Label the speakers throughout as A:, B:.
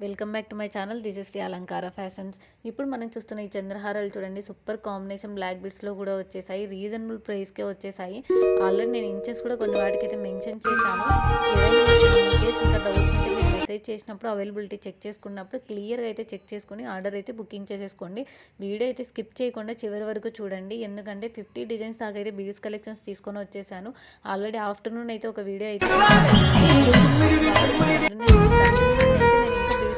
A: Welcome back to my channel. This is Shri Alankara fashions. ఇప్పుడు మనం చూస్తున్న ఈ చంద్రహారాలు చూడండి, సూపర్ కాంబినేషన్ బ్లాక్ బిట్స్లో కూడా వచ్చేసాయి. రీజనబుల్ ప్రైస్కే వచ్చేసాయి. ఆల్రెడీ నేను ఇంచెస్ కూడా కొన్ని వాటికైతే మెన్షన్ చేశాను. ఏదైనా కేస్ ఇంకా డౌట్స్ ఉంటే మీరు మెసేజ్ చేసినప్పుడు అవైలబిలిటీ చెక్ చేసుకున్నప్పుడు క్లియర్గా అయితే చెక్ చేసుకుని ఆర్డర్ అయితే బుకింగ్ చేసేసుకోండి. వీడియో అయితే స్కిప్ చేయకుండా చివరి వరకు చూడండి, ఎందుకంటే 50 డిజైన్స్ దాకా అయితే బీడ్స్ కలెక్షన్స్ తీసుకొని వచ్చేసాను. ఆల్రెడీ ఆఫ్టర్నూన్ అయితే ఒక వీడియో అయితే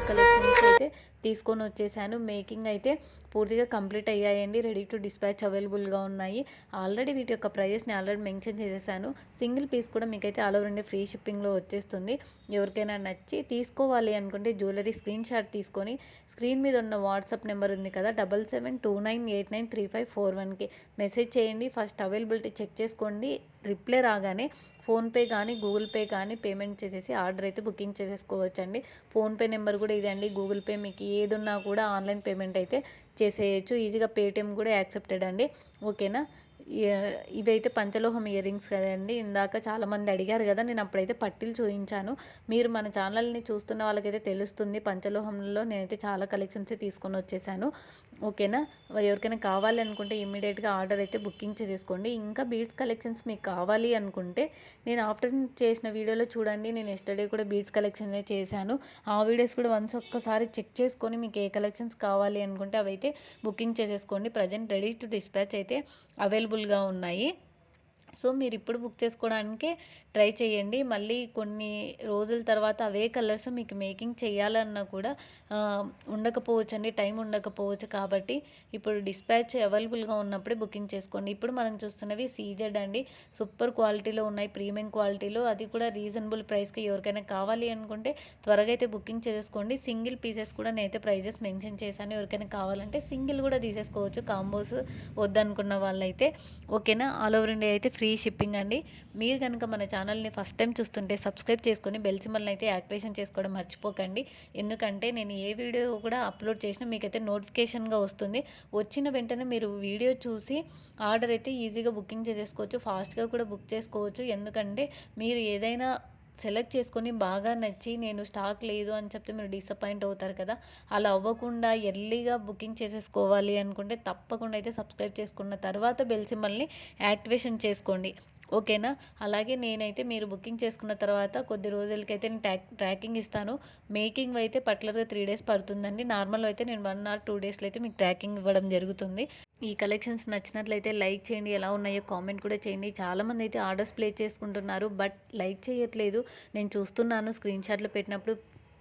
A: కలెక్షన్స్ అయితే తీసుకొని వచ్చేసాను. మేకింగ్ అయితే పూర్తిగా కంప్లీట్ అయ్యాయండి. రెడీ టు డిస్పాచ్ అవైలబుల్గా ఉన్నాయి. ఆల్రెడీ వీటి యొక్క ప్రైజెస్ని ఆల్రెడీ మెన్షన్ చేసేసాను. సింగిల్ పీస్ కూడా మీకైతే ఆల్ ఓవర్ ఇండియా ఫ్రీ షిప్పింగ్లో వచ్చేస్తుంది. ఎవరికైనా నచ్చి తీసుకోవాలి అనుకుంటే జ్యువెలరీ స్క్రీన్ షాట్ తీసుకొని స్క్రీన్ మీద ఉన్న వాట్సాప్ నెంబర్ ఉంది కదా, 7729893541కి మెసేజ్ చేయండి. ఫస్ట్ అవైలబిలిటీ చెక్ చేసుకోండి. రిప్లై రాగానే ఫోన్పే కానీ గూగుల్ పే కానీ పేమెంట్ చేసేసి ఆర్డర్ అయితే బుకింగ్ చేసేసుకోవచ్చండి. ఫోన్పే నెంబర్ కూడా ఇదే అండి. గూగుల్ పే మీకు ఏది ఉన్నా కూడా ఆన్లైన్ పేమెంట్ అయితే చేసేయచ్చు. ఈజీగా పేటిఎం కూడా యాక్సెప్టెడ్ అండి. ఓకేనా. ఇవైతే పంచలోహం ఇయర్ రింగ్స్ కదండి. ఇందాక చాలామంది అడిగారు కదా, నేను అప్పుడైతే పట్టీలు చూపించాను. మీరు మన ఛానల్ని చూస్తున్న వాళ్ళకైతే తెలుస్తుంది. పంచలోహంలో నేనైతే చాలా కలెక్షన్స్ తీసుకొని వచ్చేసాను. ఓకేనా. ఎవరికైనా కావాలి అనుకుంటే ఇమ్మీడియట్గా ఆర్డర్ అయితే బుకింగ్ చేసేసుకోండి. ఇంకా బీడ్స్ కలెక్షన్స్ మీకు కావాలి అనుకుంటే నేను ఆఫ్టర్నూన్ చేసిన వీడియోలో చూడండి. నేను ఎస్టర్డే కూడా బీడ్స్ కలెక్షన్ చేశాను. ఆ వీడియోస్ కూడా వన్స్ ఒక్కసారి చెక్ చేసుకొని మీకు ఏ కలెక్షన్స్ కావాలి అనుకుంటే అవైతే బుకింగ్ చేసేసుకోండి. ప్రజెంట్ రెడీ టు డిస్పాచ్ అయితే అవైలబుల్గా ఉన్నాయి. సో మీరు ఇప్పుడు బుక్ చేసుకోవడానికి ట్రై చేయండి. మళ్ళీ కొన్ని రోజుల తర్వాత అవే కలర్స్ మీకు మేకింగ్ చేయాలన్నా కూడా ఉండకపోవచ్చు అండి, టైం ఉండకపోవచ్చు. కాబట్టి ఇప్పుడు డిస్పాచ్ అవైలబుల్గా ఉన్నప్పుడే బుకింగ్ చేసుకోండి. ఇప్పుడు మనం చూస్తున్నవి సీజెడ్ అండి. సూపర్ క్వాలిటీలో ఉన్నాయి, ప్రీమియం క్వాలిటీలో, అది కూడా రీజనబుల్ ప్రైస్కి. ఎవరికైనా కావాలి అనుకుంటే త్వరగా అయితే బుకింగ్ చేసేసుకోండి. సింగిల్ పీసెస్ కూడా నేనైతే ప్రైజెస్ మెన్షన్ చేశాను. ఎవరికైనా కావాలంటే సింగిల్ కూడా తీసేసుకోవచ్చు, కాంబోస్ వద్దనుకున్న వాళ్ళైతే. ఓకేనా. ఆల్ ఓవర్ ఇండియా అయితే ఫ్రీ షిప్పింగ్ అండి. మీరు కనుక మన ఛానల్ని ఫస్ట్ టైం చూస్తుంటే సబ్స్క్రైబ్ చేసుకొని బెల్ సింబల్ని అయితే యాక్టివేషన్ చేసుకోవడం మర్చిపోకండి. ఎందుకంటే నేను ఏ వీడియో కూడా అప్లోడ్ చేసినా మీకైతే నోటిఫికేషన్గా వస్తుంది. వచ్చిన వెంటనే మీరు వీడియో చూసి ఆర్డర్ అయితే ఈజీగా బుకింగ్ చేసేసుకోవచ్చు, ఫాస్ట్గా కూడా బుక్ చేసుకోవచ్చు. ఎందుకంటే మీరు ఏదైనా సెలెక్ట్ చేసుకొని బాగా నచ్చి నేను స్టాక్ లేదు అని చెప్తే మీరు డిసప్పాయింట్ అవుతారు కదా. అలా అవ్వకుండా ఎర్లీగా బుకింగ్ చేసేసుకోవాలి అనుకుంటే తప్పకుండా అయితే సబ్స్క్రైబ్ చేసుకున్న తర్వాత బెల్ సింబల్ని యాక్టివేషన్ చేసుకోండి. ఓకేనా. అలాగే నేనైతే మీరు బుకింగ్ చేసుకున్న తర్వాత కొద్ది రోజులకైతే నేను ట్రాకింగ్ ఇస్తాను. మేకింగ్ అయితే పర్టికులర్గా 3 డేస్ పడుతుందండి. నార్మల్ అయితే నేను 1 ఆర్ 2 డేస్లో అయితే మీకు ట్రాకింగ్ ఇవ్వడం జరుగుతుంది. ఈ కలెక్షన్స్ నచ్చినట్లయితే లైక్ చేయండి, ఎలా ఉన్నాయో కామెంట్ కూడా చేయండి. చాలామంది అయితే ఆర్డర్స్ ప్లేస్ చేసుకుంటున్నారు, బట్ లైక్ చేయట్లేదు. నేను చూస్తున్నాను స్క్రీన్ షాట్లు పెట్టినప్పుడు.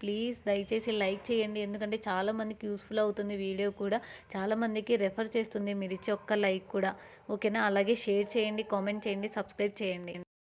A: ప్లీజ్ దయచేసి లైక్ చేయండి, ఎందుకంటే చాలామందికి యూస్ఫుల్ అవుతుంది వీడియో కూడా. చాలామందికి రెఫర్ చేస్తుంది మీరు ఇచ్చే ఒక్క లైక్ కూడా. ఓకేనా. అలాగే షేర్ చేయండి, కామెంట్ చేయండి, సబ్స్క్రైబ్ చేయండి.